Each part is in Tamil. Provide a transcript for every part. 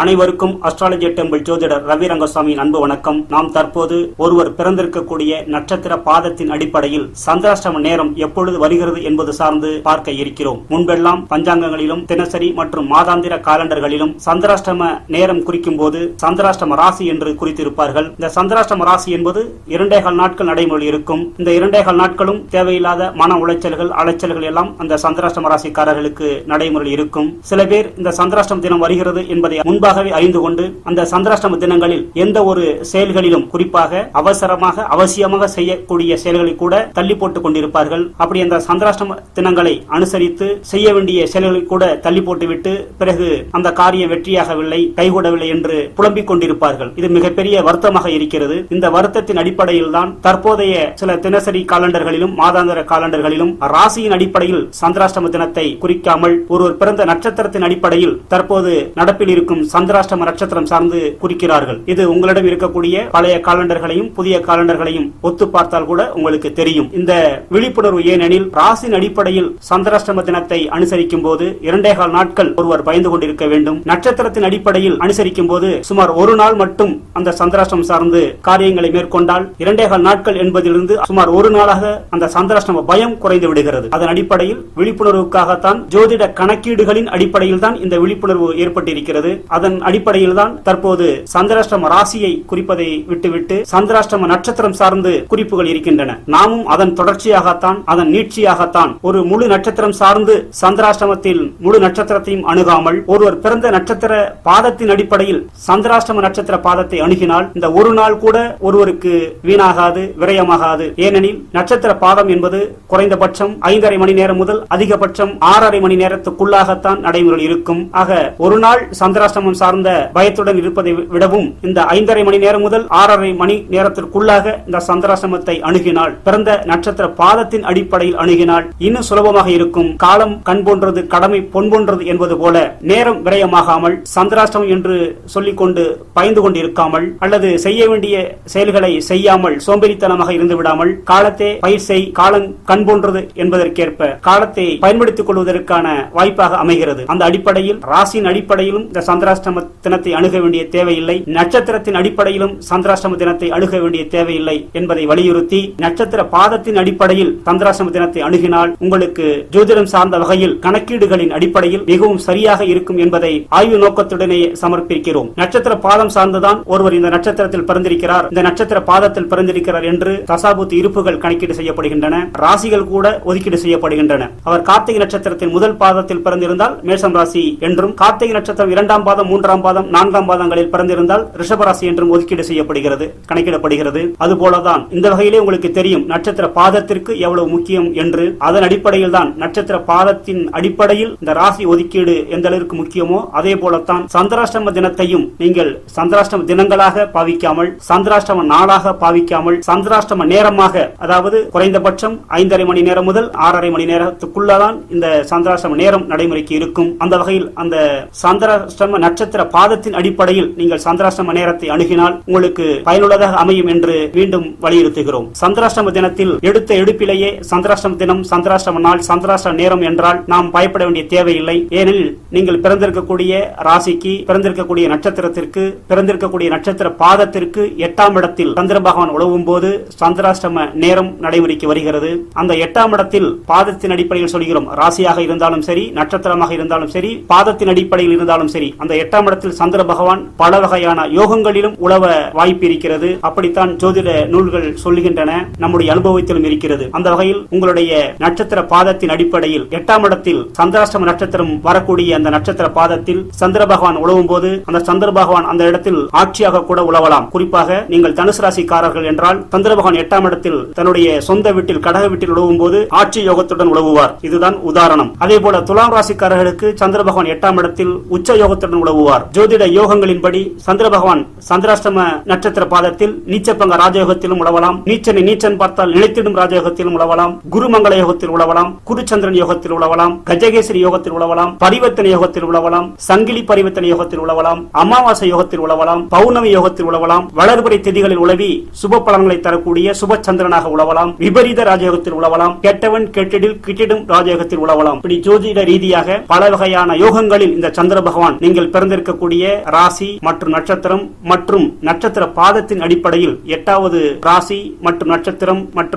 அனைவருக்கும் அஸ்ட்ராலஜி டெம்பிள் ஜோதிடர் ரவி ரங்கசாமியின் அன்பு வணக்கம். நாம் தற்போது ஒருவர் பிறந்திருக்கக்கூடிய நட்சத்திர பாதத்தின் அடிப்படையில் சந்திராஷ்டம நேரம் எப்பொழுது வருகிறது என்பது சார்ந்து பார்க்க இருக்கிறோம். முன்பெல்லாம் பஞ்சாங்கங்களிலும் தினசரி மற்றும் மாதாந்திர காலண்டர்களிலும் சந்திராஷ்டம நேரம் குறிக்கும் போது சந்திராஷ்டம ராசி என்று குறித்திருப்பார்கள். இந்த சந்திராஷ்டம ராசி என்பது 2.25 நாட்கள் நடைமுறை இருக்கும். இந்த 2.25 நாட்களும் தேவையில்லாத மன உளைச்சல்கள் அலைச்சல்கள் எல்லாம் அந்த சந்திராஷ்டம ராசிக்காரர்களுக்கு நடைமுறை இருக்கும். சில பேர் இந்த சந்திராஷ்டம தினம் வருகிறது என்பதை முன்பாகவே அறிந்து கொண்டு அந்த சந்திராஷ்டம தினங்களில் எந்த ஒரு செயல்களிலும் குறிப்பாக அவசரமாக அவசியமாக செய்யக்கூடிய செயல்களை கூட தள்ளி போட்டுக் கொண்டிருப்பார்கள். அப்படி அந்த சந்திராஷ்டம தினங்களை அனுசரித்து செய்ய வேண்டிய செயல்களை கூட தள்ளி போட்டுவிட்டு பிறகு அந்த காரியம் வெற்றியாகவில்லை, கைகூடவில்லை என்று புலம்பிக் கொண்டிருப்பார்கள். இது மிகப்பெரிய வருத்தமாக இருக்கிறது. இந்த வருத்தத்தின் அடிப்படையில் தான் தற்போதைய சில தினசரி காலண்டர்களிலும் மாதாந்திர காலண்டர்களிலும் ராசியின் அடிப்படையில் சந்திராஷ்டம தினத்தை குறிக்காமல் ஒருவர் பிறந்த நட்சத்திரத்தின் அடிப்படையில் தற்போது நடப்பில் இருக்கும் சந்திராஷ்டம நட்சத்திரம் சார்ந்து குறிக்கிறார்கள். இது உங்களிடம் இருக்கக்கூடிய பழைய காலண்டர்களையும் புதிய காலண்டர்களையும் ஒத்து பார்த்தால் கூட உங்களுக்கு தெரியும். இந்த விழிப்புணர்வு ஏனெனில் ராசியின் அடிப்படையில் சந்திராஷ்டம தினத்தை அனுசரிக்கும் போது 2.25 நாட்கள் ஒருவர் பயந்து கொண்டிருக்க வேண்டும். நட்சத்திரத்தின் அடிப்படையில் அனுசரிக்கும் போது சுமார் ஒரு நாள் மட்டும் அந்த சந்திராஷ்டமம் சார்ந்து காரியங்களை மேற்கொண்டால் 2.25 நாட்கள் என்பதிலிருந்து சுமார் ஒரு நாளாக அந்த சந்திராஷ்டம பயம் குறைந்து விடுகிறது. அதன் அடிப்படையில் விழிப்புணர்வுக்காகத்தான் ஜோதிட கணக்கீடுகளின் அடிப்படையில் தான் இந்த விழிப்புணர்வு ஏற்பட்டிருக்கிறது. அதன் அடிப்படையில் தான் தற்போது சந்திராஷ்டம ராசியை குறிப்பதை விட்டுவிட்டு சந்திராஷ்டம நட்சத்திரம் சார்ந்து குறிப்புகள் இருக்கின்றன. நாமும் அதன் தொடர்ச்சியாகத்தான் அதன் நீட்சியாகத்தான் ஒரு முழு நட்சத்திரம் சார்ந்து சந்திராஷ்டமத்தில் முழு நட்சத்திரத்தையும் அணுகாமல் ஒருவர் பிறந்த நட்சத்திர பாதத்தின் அடிப்படையில் சந்திராஷ்டம நட்சத்திர பாதத்தை அணுகினால் இந்த ஒரு நாள் கூட ஒருவருக்கு வீணாகாது, விரயமாகாது. ஏனெனில் நட்சத்திர பாதம் என்பது குறைந்தபட்சம் 5.5 மணி நேரம் முதல் அதிகபட்சம் 6.5 மணி நேரத்துக்குள்ளாகத்தான் நடைமுறையில் இருக்கும். ஆக ஒரு நாள் சந்திராஷ்டமம் சார்ந்த பயத்துடன் இருப்பதை விடவும் இந்த 5.5 மணி நேரம் முதல் 6.5 மணி நேரத்திற்குள்ளாக இந்த சந்திராஷ்டமத்தை அணுகினால் பிறந்த நட்சத்திர பாதத்தின் அடிப்படையில் அணுகினால் இன்னும் சுலபமாக இருக்கும். காலம் கண் போன்றது, கடமை பொன் போன்றது என்பது போல நேரம் விரயமாகாமல் சந்திராஷ்டமம் என்று சொல்லிக்கொண்டு பயந்து கொண்டு இருக்காமல் அல்லது செய்ய வேண்டிய செயல்களை செய்யாமல் சோம்பேறித்தனமாக இருந்து விடாமல் காலத்தை பயிர் செய், காலம் கண் போன்றது என்பதற்கேற்ப காலத்தை பயன்படுத்திக் கொள்வதற்கான வாய்ப்பாக அமைகிறது. அந்த அடிப்படையில் ராசியின் அடிப்படையிலும் இந்த சந்திராஷ்டம தினத்தை அணுக வேண்டிய தேவையில்லை, நட்சத்திரத்தின் அடிப்படையிலும் சந்திராஷ்டம தினத்தை அணுக வேண்டிய தேவையில்லை என்பதை வலியுறுத்தி நட்சத்திர பாதத்தின் அடிப்படையில் சந்திராஷ்டம தினத்தை அணுகினால் உங்களுக்கு ஜோதிடம் சார்ந்த வகையில் கணக்கீடுகளின் அடிப்படையில் மிகவும் சரியாக இருக்கும் என்பதை ஆய்வு நோக்கத்துடனே சமர்ப்பிக்கிறோம். நட்சத்திர பாதம் சார்ந்துதான் ஒருவர் இந்த நட்சத்திரத்தில் பிறந்திருக்கிறார், இந்த நட்சத்திர பாதத்தில் பிறந்திருக்கிறார் என்று தசாபுத்தி இருப்புகள் கணக்கீடு செய்யப்படுகின்றன. ராசிகள் கூட ஒதுக்கீடு செய்யப்படுகின்றன. அவர் கார்த்திகை நட்சத்திரத்தின் முதல் பாதத்தில் பிறந்திருந்தால் மேஷம் ராசி என்றும், கார்த்திகை நட்சத்திரம் 2ஆம் பாதம் 3ஆம் பாதம் 4ஆம் பாதங்களில் பிறந்திருந்தால் ரிஷபராசி என்றும் ஒதுக்கீடு செய்யப்படுகிறது, கணக்கிடப்படுகிறது. அதுபோலதான் இந்த வகையிலே உங்களுக்கு தெரியும் நட்சத்திர பாதத்திற்கு எவ்வளவு முக்கியம் என்று. அதன் அடிப்படையில் தான் நட்சத்திர பாதத்தின் அடிப்படையில் இந்த ராசி ஒதுக்கீடு எந்த அளவிற்கு முக்கியமோ அதே போலத்தான் சந்திராஷ்டம தினத்தையும் நீங்கள் சந்திராஷ்டம தினங்களாக பாவிக்காமல் சந்திராஷ்டம நாளாக பாவிக்காமல் சந்திராஷ்டம நேரமாக, அதாவது குறைந்தபட்சம் 5.5 மணி நேரம் முதல் 6.5 மணி நேரத்துக்குள்ளதான் இந்த சந்திராஷ்டம நேரம் நடைமுறைக்கு இருக்கும். அந்த வகையில் அந்த சந்திராஷ்டம நட்சத்திர பாதத்தின் அடிப்படையில் நீங்கள் சந்திராஷ்டம நேரத்தை அணுகினால் உங்களுக்கு பயனுள்ளதாக அமையும் என்று மீண்டும் வலியுறுத்துகிறோம். சந்திராஷ்டம தினத்தில் எடுத்த எடுப்பிலேயே சந்திராஷ்டம தினம், சந்திராஷ்டம நாள், சந்திராஷ்டம நேரம் என்றால் நாம் பயப்பட வேண்டிய தேவையில்லை. ஏனெனில் நீங்கள் பிறந்திருக்கக்கூடிய ராசிக்கு, பிறந்திருக்கக்கூடிய நட்சத்திரத்திற்கு, பிறந்திருக்கக்கூடிய நட்சத்திர பாதத்திற்கு 8ஆம் இடத்தில் சந்திர பகவான் உழவும் போது சந்திராஷ்டம நேரம் நடைமுறைக்கு வருகிறது. அந்த 8ஆம் இடத்தில் பாதத்தின் அடிப்படையில் சொல்கிறோம், ராசியாக இருந்தாலும் சரி, நட்சத்திரமாக இருந்தாலும் சரி, பாதத்தின் அடிப்படையில் இருந்தாலும் சரி, அந்த 8ஆம் இடத்தில் சந்திர பகவான் பல வகையான யோகங்களிலும் உழவ வாய்ப்பு இருக்கிறது. அப்படித்தான் ஜோதிட நூல்கள் சொல்லுகின்றன, நம்முடைய அனுபவத்திலும் இருக்கிறது. அந்த வகையில் உங்களுடைய நட்சத்திர பாதத்தின் அடிப்படையில் 8ஆம் இடத்தில் சந்திராஷ்டம நட்சத்திரம் வரக்கூடிய அந்த நட்சத்திர பாதத்தில் சந்திர பகவான் உழவும் போது அந்த சந்திர பகவான் அந்த இடத்தில் ஆட்சியாக கூட உழவலாம். குறிப்பாக நீங்கள் தனுசு ராசிக்காரர்கள் என்றால் சந்திர பகவான் 8ஆம் இடத்தில் தன்னுடைய சொந்த வீட்டில் கடக வீட்டில் உழவும் போது ஆட்சி யோகத்துடன் உழவுவார். இதுதான் உதாரணம். அதே போல துலாம் ராசிக்காரர்களுக்கு சந்திர பகவான் 8ஆம் இடத்தில் உச்ச யோகத்துடன் உழவுவார். ஜோதிட யோகங்களின்படி சந்திர பகவான் சந்திராஷ்டம நட்சத்திர பாதத்தில் நீச்சப்பங்க ராஜயோகத்திலும் உழவலாம், நீச்சனை நீச்சன் பார்த்தால் நிலைத்திடும் ராஜயோகத்திலும் உழவலாம், குருமங்கள யோகத்தில் உழவலாம், குருச்சந்திரன் யோகத்தில் உழவலாம், கஜகேசரி யோகத்தில் உழவலாம், பரிவர்த்தனை யோகத்தில் உழவலாம், சங்கிலி பரிவர்த்தனை யோகத்தில் உழவலாம், அமாவாசை யோகத்தில் உழவலாம், பௌர்ணமி யோகத்தில் உழவலாம், வளர்பிறை திதிகளில் உழவி சுப பலன்களை தரக்கூடிய சுப சந்திரனாக உழவலாம், விபரீத ராஜயோகத்தில் உழவலாம், கெட்டவன் கெட்டிடில் கிட்டிடும் ராஜயோகத்தில் உழவலாம். இப்படி ஜோதிட ரீதியாக பல வகையான யோகங்களில் இந்த சந்திர பகவான் நீங்கள் பிறந்திருக்கக்கூடிய ராசி மற்றும் நட்சத்திரம் மற்றும் நட்சத்திர பாதத்தின் அடிப்படையில் 8வது ராசி மற்றும்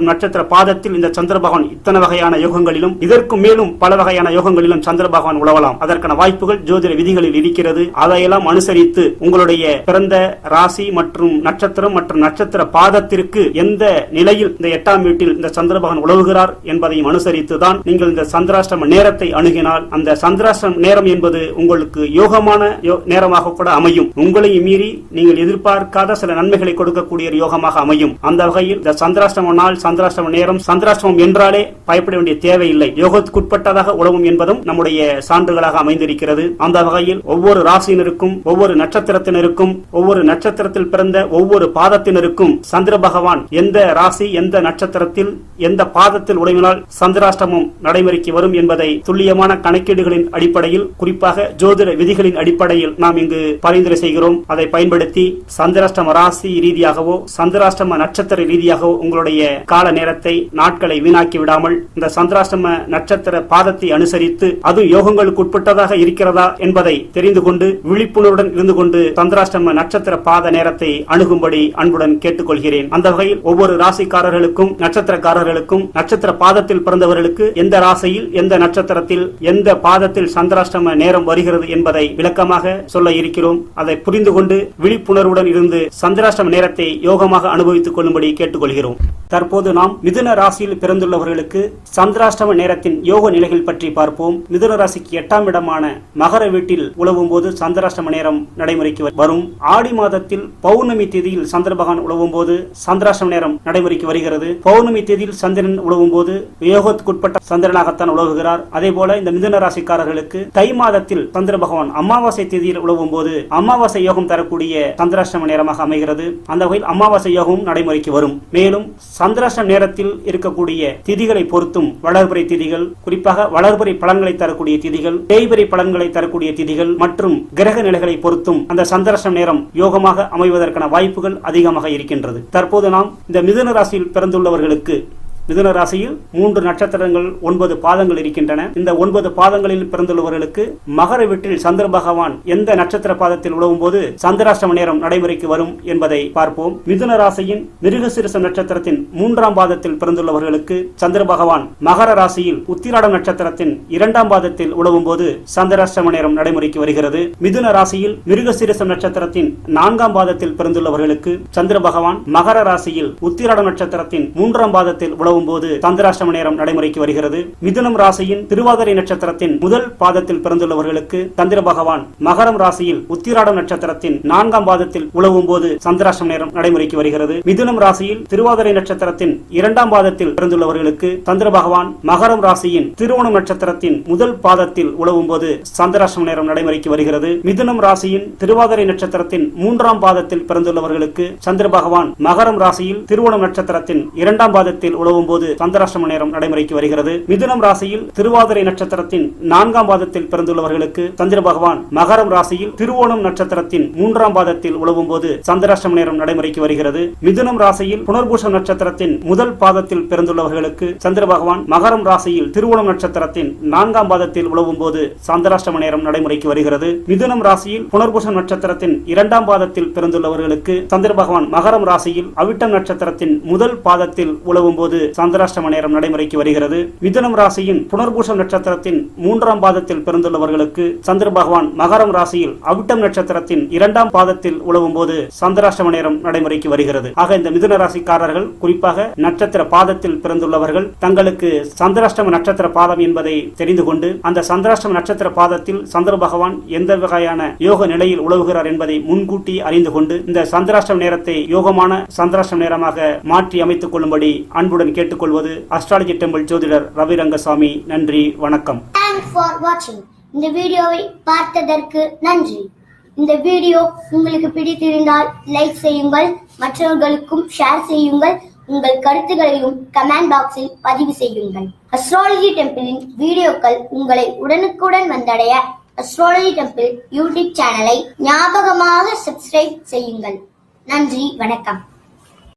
நட்சத்திர பாதத்தில் இந்த சந்திர பகவான் இத்தனை வகையான யோகங்களிலும் இதற்கு மேலும் பல வகையான யோகங்களிலும் சந்திர பகவான் உழவலாம். அதற்கான வாய்ப்புகள் ஜோதிட விதிகளில் இருக்கிறது. அதையெல்லாம் அனுசரித்து உங்களுடைய பிறந்த ராசி மற்றும் நட்சத்திர பாதத்திற்கு எந்த நிலையில் இந்த 8ஆம் வீட்டில் இந்த சந்திர பகவான் உழவுகிறார் என்பதையும் அனுசரித்துதான் நீங்கள் இந்த சந்திராஷ்டம நேரத்தை அணுகினால் அந்த சந்திராஷ்டம நேரம் என்பது உங்களுக்கு யோகமான நேரமாக கூட அமையும். உங்களையும் மீறி நீங்கள் எதிர்பார்க்காத சில நன்மைகளை கொடுக்கக்கூடிய யோகமாக அமையும். அந்த வகையில் இந்த சந்திராஷ்டம நாள், சந்திராஷ்டம நேரம், சந்திராஷ்டமம் என்றாலே பயப்பட வேண்டிய தேவையில்லை. யோகத்துக்குட்பட்டதாக உழவும் என்பதும் நம்முடைய சான்றுகளாக அமைந்திருக்கிறது. அந்த வகையில் ஒவ்வொரு ராசியினருக்கும், ஒவ்வொரு நட்சத்திரத்தினருக்கும், ஒவ்வொரு நட்சத்திரத்தில் பிறந்த ஒவ்வொரு பாதத்தினருக்கும் சந்திர பகவான் எந்த ராசி, எந்த நட்சத்திரத்தில், எந்த பாதத்தில் உடைவினால் சந்திராஷ்டமம் நடைமுறைக்கு வரும் என்பதை துல்லியமான கணக்கீடுகளின் அடிப்படையில், குறிப்பாக ஜோதிட விதிகளின் அடிப்படையில் நாம் இங்கு பரிந்துரை செய்கிறோம். அதை பயன்படுத்தி சந்திராஷ்டம ராசி ரீதியாகவோ சந்திராஷ்டம நட்சத்திர ரீதியாகவோ உங்களுடைய கால நேரத்தை, நாட்களை வீணாக்கி விடாமல் இந்த சந்திராஷ்டம நட்சத்திர பாதத்தை அனுசரித்து அது யோகங்களுக்கு உட்பட்டதாக இருக்கிறதா என்பதை தெரிந்து கொண்டு விழிப்புணர்வுடன் இருந்து கொண்டு சந்திராஷ்டம நட்சத்திர பாத நேரத்தை அணுகும்படி அன்புடன் கேட்டுக்கொள்கிறேன். அந்த வகையில் ஒவ்வொரு ராசிக்காரர்களுக்கும் நட்சத்திரக்காரர்களுக்கும் நட்சத்திர பாதத்தில் பிறந்தவர்களுக்கு எந்த ராசியில், எந்த நட்சத்திரத்தில், எந்த பாதத்தில் சந்திராஷ்டம நேரம் வருகிறது என்பதை விளக்கமாக சொல்ல இருக்கிறோம். அதை புரிந்து கொண்டு விழிப்புணர்வுடன் இருந்து சந்திராஷ்டம நேரத்தை யோகமாக அனுபவித்துக் கொள்ளும்படி கேட்டுக்கொள்கிறோம். தற்போது நாம் மிதுன ராசியில் பிறந்துள்ளவர்களுக்கு சந்திராஷ்டம நேரத்தின் யோக நிலைகள் பற்றி பார்ப்போம். மிதுன ராசிக்கு 8ஆம் இடமான மகர வீட்டில் உழவும் போது சந்திராஷ்டம நேரம் நடைமுறைக்கு வரும். ஆடி மாதத்தில் பௌர்ணமி தேதியில் சந்திர பகவான் உழவும் போது சந்திராஷ்டம நேரம் நடைமுறைக்கு வருகிறது. பௌர்ணமி தேதியில் சந்திரன் உழவும் போது யோகத்துக்குட்பட்ட சந்திரனாகத்தான் உழவுகிறார். அதே போல இந்த மிதுன ராசிக்காரர்களுக்கு தை மாதத்தில் சந்திர பகவான் அமாவாசை தேதியில் உழவும் போது அமாவாசை யோகம் தரக்கூடிய சந்திராஷ்டம நேரமாக அமைகிறது. அந்த வகையில் அமாவாசை யோகம் நடைமுறைக்கு வரும். மேலும் சந்திராஷ்டம நேரத்தில் இருக்கக்கூடிய திதிகளை பொறுத்தும் வளர்பிறை திதிகள், குறிப்பாக வளர்பிறை பலன்களை தரக்கூடிய திதிகள், தேய்பிறை பலன்களை தரக்கூடிய திதிகள் மற்றும் கிரக நிலைகளை பொறுத்தும் அந்த சந்திராஷ்டம நேரம் யோகமாக அமைவதற்கான வாய்ப்புகள் அதிகமாக இருக்கின்றது. தற்போது நாம் இந்த மிதுன ராசியில் பிறந்துள்ளவர்களுக்கு, மிதுன ராசியில் 3 நட்சத்திரங்கள் 9 பாதங்கள் இருக்கின்றன. இந்த 9 பாதங்களில் பிறந்துள்ளவர்களுக்கு மகர வீட்டில் சந்திர பகவான் எந்த நட்சத்திர பாதத்தில் உழவும் போது சந்திராஷ்டம நேரம் நடைமுறைக்கு வரும் என்பதை பார்ப்போம். மிதுன ராசியின் மிருகசீரிஷம் நட்சத்திரத்தின் 3ஆம் பாதத்தில் பிறந்துள்ளவர்களுக்கு சந்திர பகவான் மகர ராசியில் உத்திராடம் நட்சத்திரத்தின் 2ஆம் பாதத்தில் உழவும் போது சந்திராஷ்டம நேரம் நடைமுறைக்கு வருகிறது. மிதுன ராசியில் மிருகசீரிஷம் நட்சத்திரத்தின் 4ஆம் பாதத்தில் பிறந்துள்ளவர்களுக்கு சந்திர பகவான் மகர ராசியில் உத்திராடம் நட்சத்திரத்தின் 3ஆம் பாதத்தில் உழவும் போது சந்திராஷ்டம நேரம் நடைமுறைக்கு வருகிறது. மிதுனம் ராசியின் திருவாதிரை நட்சத்திரத்தின் முதல் பாதத்தில் பிறந்துள்ளவர்களுக்கு சந்திர பகவான் மகரம் ராசியில் உத்திராடம் நட்சத்திரத்தின் 4ஆம் பாதத்தில் உழவும் போது சந்திராஷ்டம நேரம் நடைமுறைக்கு வருகிறது. மிதுனம் ராசியில் திருவாதிரை நட்சத்திரத்தின் 2ஆம் பாதத்தில் பிறந்துள்ளவர்களுக்கு சந்திர பகவான் மகரம் ராசியின் திருவோணம் நட்சத்திரத்தின் முதல் பாதத்தில் உழவும் போது சந்திராஷ்டம நேரம் நடைமுறைக்கு வருகிறது. மிதுனம் ராசியின் திருவாதிரை நட்சத்திரத்தின் 3ஆம் பாதத்தில் பிறந்துள்ளவர்களுக்கு சந்திர பகவான் மகரம் ராசியில் திருவோணம் நட்சத்திரத்தின் 2ஆம் பாதத்தில் உழவும் போது சந்திராஷ்டம நேரம் நடைமுறைக்கு வருகிறது. மிதுனம் ராசியில் திருவாதிரை நட்சத்திரத்தின் 4ஆம் பாதத்தில் பிறந்துள்ளவர்களுக்கு சந்திர பகவான் மகரம் ராசியில் திருவோணம் நட்சத்திரத்தின் 3ஆம் பாதத்தில் உழவும் போது சந்திராஷ்டம நேரம் நடைமுறைக்கு வருகிறது. மிதுனம் ராசியில் புனர்பூசம் நட்சத்திரத்தின் முதல் பாதத்தில் பிறந்துள்ளவர்களுக்கு சந்திர பகவான் மகரம் ராசியில் திருவோணம் நட்சத்திரத்தின் 4ஆம் பாதத்தில் உழவும் போது சந்திராஷ்டம நேரம் நடைமுறைக்கு வருகிறது. மிதுனம் ராசியில் புனர்பூசம் நட்சத்திரத்தின் 2ஆம் பாதத்தில் பிறந்துள்ளவர்களுக்கு சந்திர பகவான் மகரம் ராசியில் அவிட்டம் நட்சத்திரத்தின் முதல் பாதத்தில் உழவும் போது சந்திராஷ்டம நேரம் நடைமுறைக்கு வருகிறது. மிதுனம் ராசியின் புனர்பூசம் நட்சத்திரத்தின் 3ஆம் பாதத்தில் பிறந்துள்ளவர்களுக்கு சந்திர பகவான் மகரம் ராசியில் அவிட்டம் நட்சத்திரத்தின் 2ஆம் பாதத்தில் உழவும் போது சந்திராஷ்டம நேரம் நடைமுறைக்கு வருகிறது. ஆக இந்த மிதுன ராசிக்காரர்கள், குறிப்பாக நட்சத்திர பாதத்தில் பிறந்துள்ளவர்கள், தங்களுக்கு சந்திராஷ்டம நட்சத்திர பாதம் என்பதை தெரிந்து கொண்டு அந்த சந்திராஷ்டம நட்சத்திர பாதத்தில் சந்திர பகவான் எந்த வகையான யோக நிலையில் உழவுகிறார் என்பதை முன்கூட்டி அறிந்து கொண்டு இந்த சந்திராஷ்டம நேரத்தை யோகமான சந்திராஷ்டம நேரமாக மாற்றி அமைத்துக் கொள்ளும்படி அன்புடன் கேட்டுக்கொள்வது அஸ்ட்ராலஜி டெம்பிள் ஜோதிடர் ரவி ரங்கசாமி. நன்றி, வணக்கம். Thanks for watching. இந்த வீடியோவை பார்த்ததற்கு நன்றி. இந்த வீடியோ உங்களுக்கு பிடித்திருந்தால் லைக் செய்யுங்கள், மற்றவர்களுக்கும் ஷேர் செய்யுங்கள், உங்கள் கருத்துக்களையும் கமெண்ட் பாக்ஸில் பதிவு செய்யுங்கள். அஸ்ட்ராலஜி டெம்பிளின் வீடியோக்கள் உங்களை உடனுக்குடன் வந்தடைய அஸ்ட்ராலஜி டெம்பிள் யூடியூப் சேனலை ஞாபகமாக சப்ஸ்கிரைப் செய்யுங்கள். நன்றி, வணக்கம்.